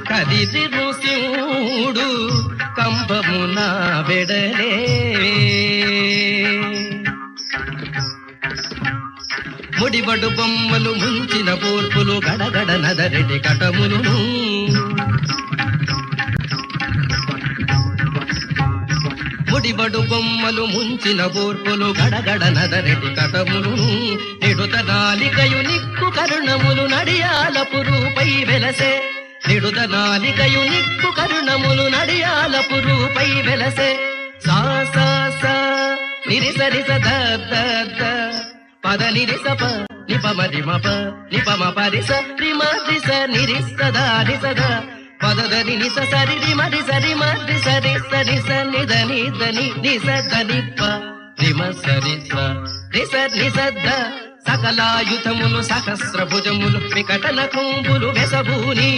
కదిరి నృసింహుడు కంబమున వెడలే ముడిబడు బొమ్మలు ముంచిన కూర్పులు గడగడ నదరెటి కటములును ముడిబడు బొమ్మలు ముంచిన కూర్పులు గడగడ నదరెటి కటములును నిడుత నాలికయు నిక్కు కరుణములు నడియాలపు రూపై వెలసే నిడుత నాలికయు నిక్కు కరుణములు నడియాలపు రూపై వెలసే సా సా సా నిరిసరిస ద ద ద పద నిరిసప నిపమరిమప నిపమ పరిస రిమరిస నిరిసద నిసద పదదని నిస సరి రిమరి సరి మరి సరి సరి సన్నిధ నిధని నిసద నిప్ప రిమ సరి నిస నిసద్ద సకలాయుధములు సహస్రభుజములు వికటన కుంభులు వెసభూని